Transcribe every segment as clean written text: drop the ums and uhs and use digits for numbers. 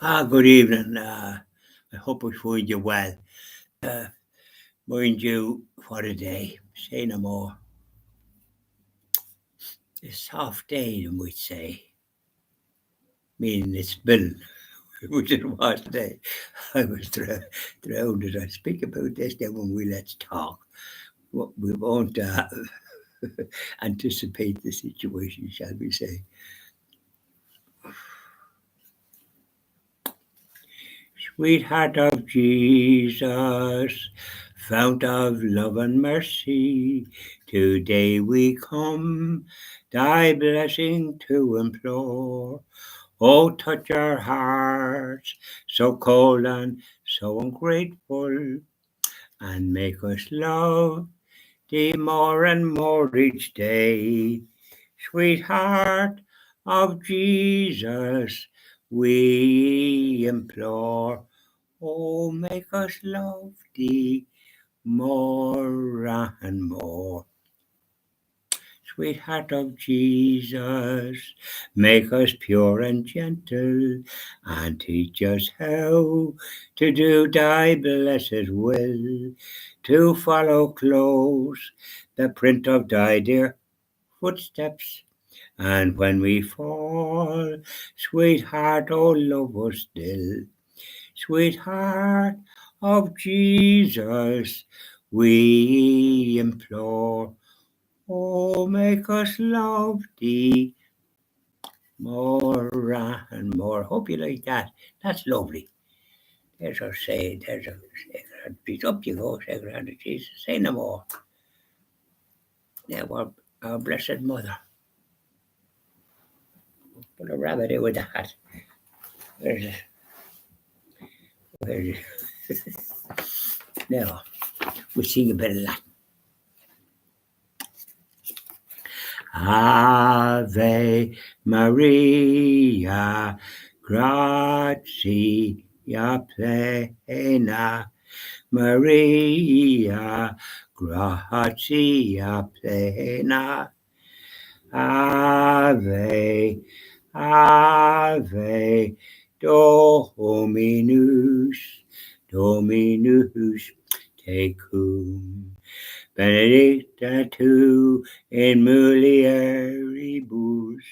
Good evening. I hope I find you well. Uh, Mind you, what a day. Say no more. A soft day, you might say. Meaning it's been, which it was today. I was drowned. I speak about this then when we let's talk. We won't anticipate the situation, shall we say. Sweetheart of Jesus, fount of love and mercy, today we come, thy blessing to implore. Oh, touch our hearts, so cold and so ungrateful, and make us love thee more and more each day. Sweetheart of Jesus, we implore. Oh, make us love thee more and more. Sweetheart of Jesus, make us pure and gentle, and teach us how to do thy blessed will, to follow close the print of thy dear footsteps. And when we fall, sweetheart, oh, love us still. Sweetheart of Jesus, we implore. Oh, make us love thee more and more. Hope you like that. That's lovely. There's our say. There's our sacred heart. Please up you go, sacred heart of Jesus. Say no more. Yeah, well, our blessed mother. Put a rabbit in with that. Where's it? Where's it? Now, we'll sing a bit of Latin. Ave Maria, gratia plena, Maria, gratia plena. Ave, Ave, Dominus tecum. Benedicta tu in mulieribus,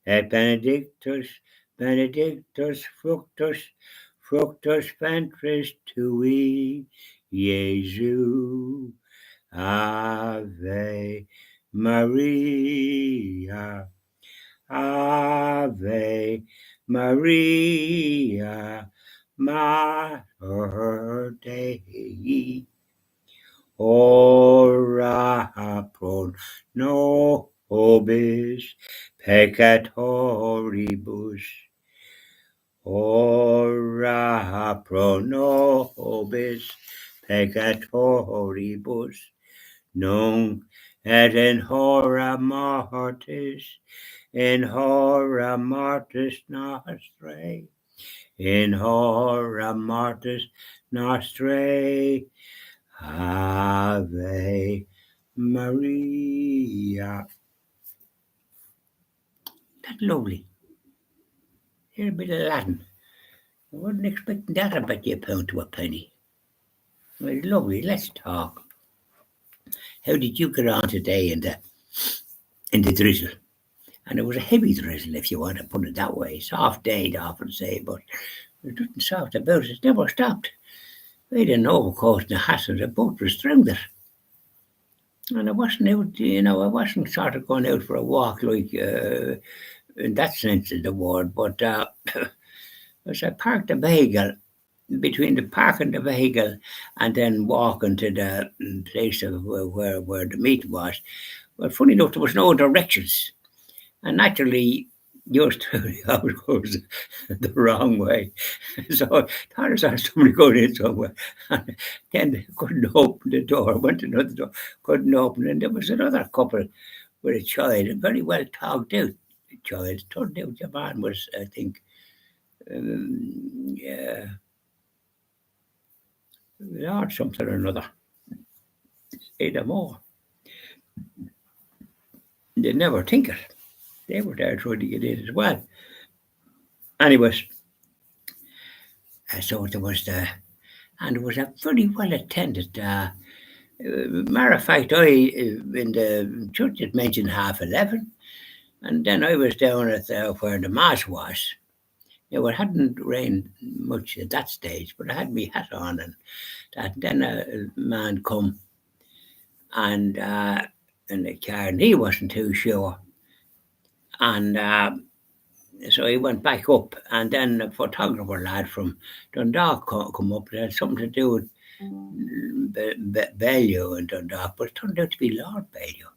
et benedictus fructus ventris tui, Iesu. Ave Maria, Ave Maria, Mater Dei. Ora pro nobis peccatoribus. Ora pro nobis peccatoribus. Nunc et in hora mortis nostrae. In hora mortis nostrae. Ave Maria. That's lovely. Here's a bit of Latin. I wasn't expecting that about you, a pound to a penny. Well, lovely. Let's talk. How did you get on today in the drizzle? And it was a heavy drizzle, if you want to put it that way. Soft day, they often say, but there's nothing soft about it. It never stopped. We had an overcoat and a hat, and the boat was through there. And I wasn't out, I wasn't sort of going out for a walk, like, in that sense of the word, but as I parked the vehicle, between the parking the vehicle and then walking to the place of where the meet was, well, funny enough, there was no directions. And naturally, yours truly always goes the wrong way. So I thought I saw somebody going in somewhere. And then they couldn't open the door. Went to another door, couldn't open it. And there was another couple with a child, a very well talked out child. Turned out the man was, I think, yeah, Lord something or another. Say no more. They never think it. They were there trying to get in as well. Anyways, So there was and it was a very well attended. Matter of fact, I in the church it mentioned 11:30, and then I was down at where the mass was. It hadn't rained much at that stage, but I had my hat on, and that. Then a man come and in the car, and he wasn't too sure, and so he went back up, and then a photographer lad from Dundalk come up. It had something to do with Balliol and Dundalk, but it turned out to be Lord Balliol.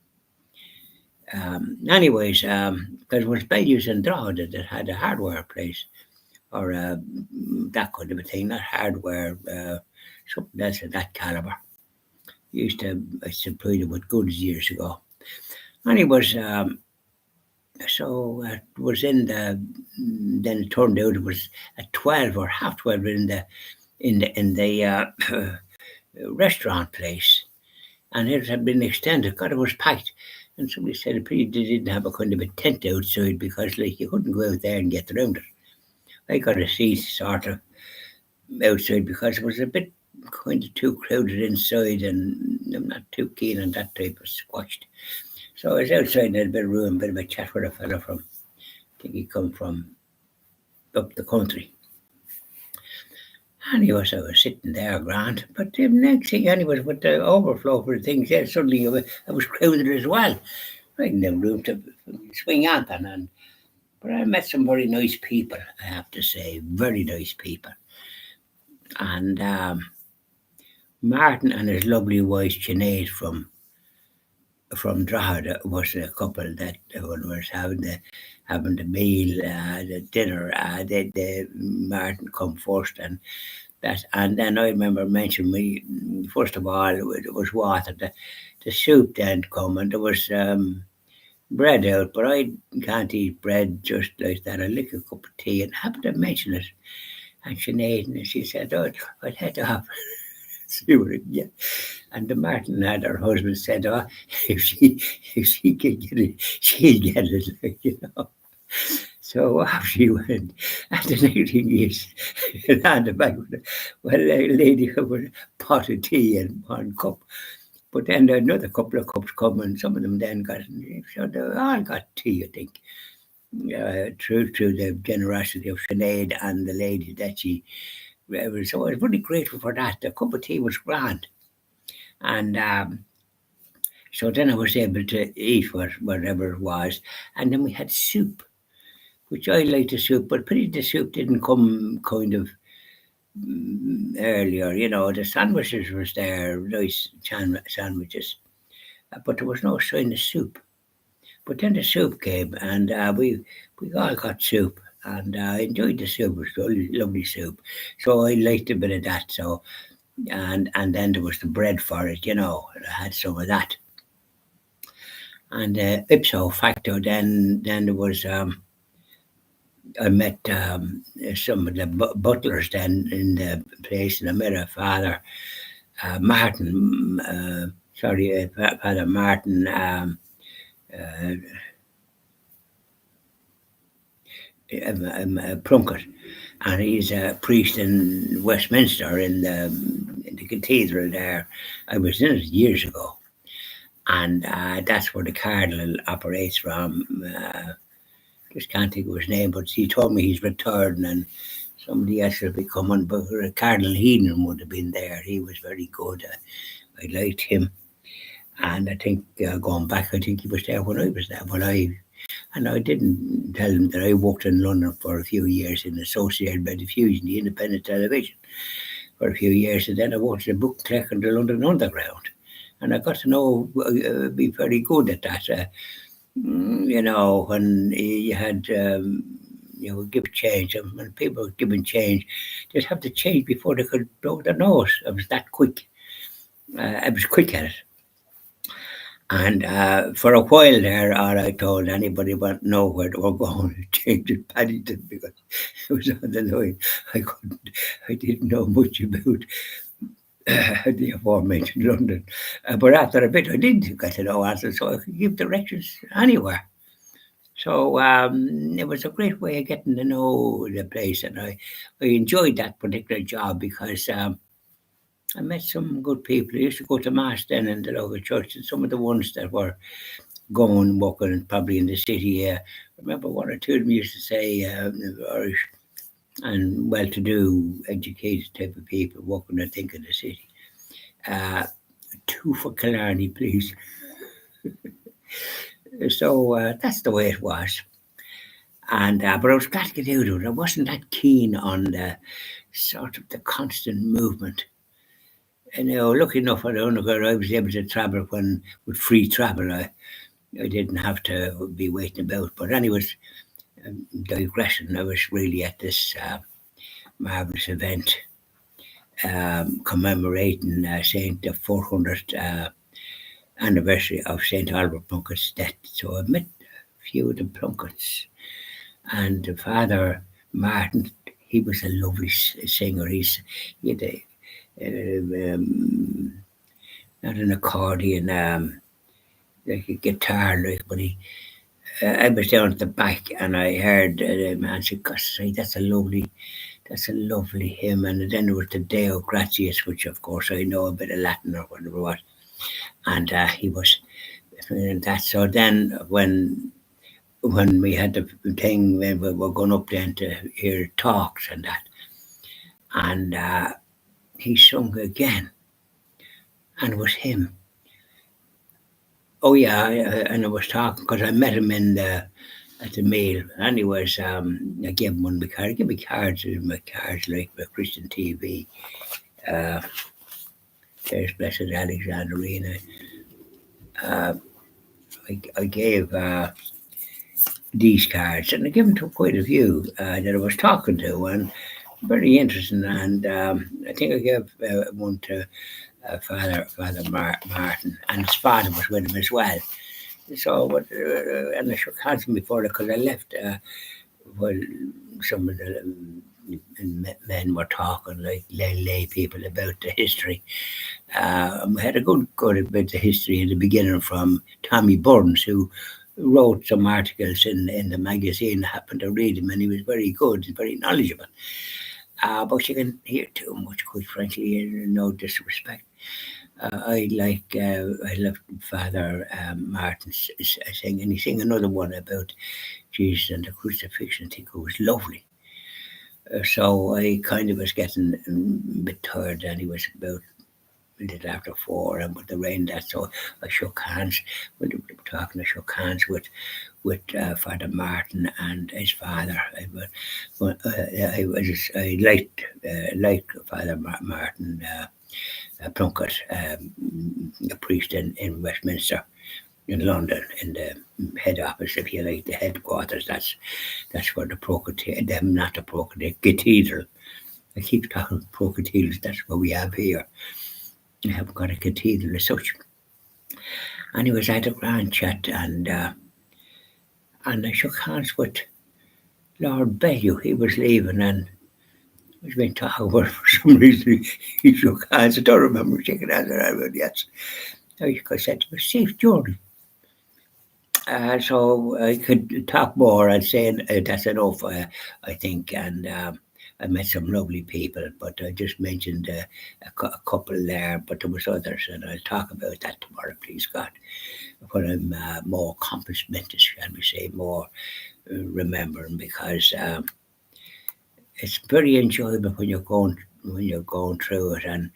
Anyways, because it was Balliol's in Drogheda that had a hardware place, or that kind of a thing, not hardware, something else of that calibre. Used to supply them with goods years ago. And he was, so it was in the, then it turned out it was at 12 or half 12 in the restaurant place. And it had been extended, God, it was packed. And somebody said they didn't have a kind of a tent outside because like you couldn't go out there and get around it. I got a seat sort of outside because it was a bit kind of too crowded inside, and I'm not too keen on that type of squashed. So I was outside and had a bit of room, a bit of a chat with a fella from, I think he come from up the country. And I was sitting there grand, but the next thing anyway, with the overflow for the things, yeah, suddenly I was crowded as well. I didn't have room to swing on, but I met some very nice people, I have to say, very nice people. And Martin and his lovely wife Sinead from Drogheda was a couple that one was having the meal, the dinner. Martin come first, and then I remember mentioning me first of all it was water. The soup then come, and there was bread out, but I can't eat bread just like that. I lick a cup of tea, and happened to mention it. And Sinead, and she said, "Oh, I'd head off." See what it get. And the Martin had her husband said, "Oh, if she can get it, she'll get it," like, you know. So off she went. And the next thing is, on the back with a lady with a pot of tea and one cup. But then another couple of cups come, and some of them then got, so they all got tea, I think. Through the generosity of Sinead and the lady that she. So I was really grateful for that. The cup of tea was grand. And so then I was able to eat whatever it was. And then we had soup, which I liked the soup, but pretty the soup didn't come kind of earlier. You know, the sandwiches was there, nice sandwiches, but there was no sign of soup. But then the soup came, and we all got soup, and I enjoyed the soup. It was really lovely soup, so I liked a bit of that. So, and then there was the bread for it, you know. I had some of that, and ipso facto, then there was. I met some of the butlers then in the place, and I met a Father Martin. Father Martin. Plunkett, and he's a priest in Westminster in the cathedral there. I was in it years ago, and that's where the cardinal operates from. Just can't think of his name, but he told me he's retired, and somebody else will be coming. But Cardinal Heenan would have been there. He was very good. I liked him, and I think going back, I think he was there when I was there. And I didn't tell him that I worked in London for a few years in Associated by Diffusion, the independent television, for a few years. And then I worked as a book clerk in the London Underground. And I got to know, be very good at that. You know, when you had, give change, and when people were giving change, they'd have to change before they could blow their nose. I was that quick. I was quick at it. And for a while there, all I told anybody want to know where they were going to change at Paddington because it was on the line. I didn't know much about the aforementioned London. But after a bit, I did get to know answers, so I could give directions anywhere. So it was a great way of getting to know the place, and I enjoyed that particular job because I met some good people. I used to go to mass then in the local church, and some of the ones that were going walking probably in the city. I remember one or two of them used to say Irish and well-to-do, educated type of people walking, I think, in the city. Uh, Two for Killarney, please. So that's the way it was. And but I was glad to get out of it. I wasn't that keen on the sort of the constant movement. And lucky enough, I don't know where I was able to travel when with free travel. I didn't have to be waiting about. But anyways, digression. I was really at this marvelous event commemorating Saint the 400th anniversary of Saint Albert Plunkett's death. So I met a few of the Plunketts, and Father Martin. He was a lovely singer. He had not an accordion, like a guitar, like, but he. I was down at the back, and I heard the man say, "Gosh, say that's a lovely hymn." And then there was the Deo Gratias, which of course I know a bit of Latin or whatever it was, and he was that. So then when we had the thing when we were going up then to hear talks and that, and he sung again, and it was him. Oh yeah, and I was talking because I met him in the at the meal. Anyways, I gave him one of my cards. I give me cards in my cards like my Christian TV. Uh, there's Blessed Alexandrina. Uh, I gave these cards, and I gave them to quite a few that I was talking to, and very interesting. And I think I gave one to Father Martin, and his father was with him as well. So, and I shook hands with him before because I left. Well, some of the men were talking like lay people about the history. We had a good bit of history in the beginning from Tommy Burns, who wrote some articles in the magazine. I happened to read him, and he was very good and very knowledgeable. But you can hear too much, quite frankly, no disrespect. I love Father Martin sing, and he sang another one about Jesus and the crucifixion. I think it was lovely. So I kind of was getting a bit tired, and he was about a little after 4, and with the rain that, so I shook hands when we were talking. I shook hands with Father Martin and his father. I liked Father Martin Plunkett, a priest in Westminster, in London, in the head office, if you like, the headquarters. That's where the not the Procurator, cathedral. I keep talking pro-cathedrals. That's what we have here. We haven't got a cathedral as such. Anyways, I had a grand chat, and I shook hands with Lord Bellew. He was leaving, and I was being talking about for some reason. He shook hands. I don't remember shaking hands, and I went, yes. I said to him, safe journey. So I could talk more. I'd say that's enough, I think. And I met some lovely people, but I just mentioned a couple there, but there was others, and I'll talk about that tomorrow, please God, when I'm more complimentous, shall we say, more remembering, because it's very enjoyable when you're going through it, and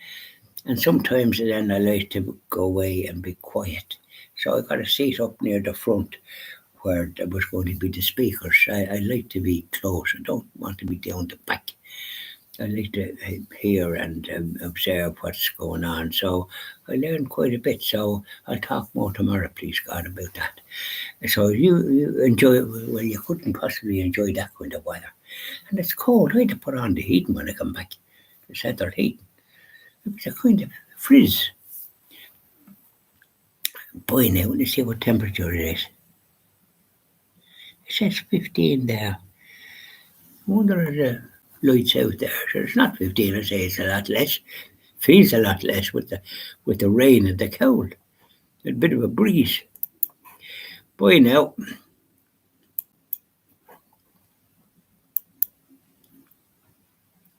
sometimes then I like to go away and be quiet. So I got a seat up near the front where there was going to be the speakers. I like to be close. I don't want to be down the back. I like to hear and observe what's going on. So I learned quite a bit. So I'll talk more tomorrow, please God, about that. So you enjoy, well, you couldn't possibly enjoy that kind of weather. And it's cold. I had to put on the heating when I come back. The central heating. It was a kind of frizz. Boy, now, let's see what temperature it is. It says 15 there. I wonder if the lights out there. So it's not 15, I say it's a lot less. Feels a lot less with the rain and the cold. A bit of a breeze. Boy, now.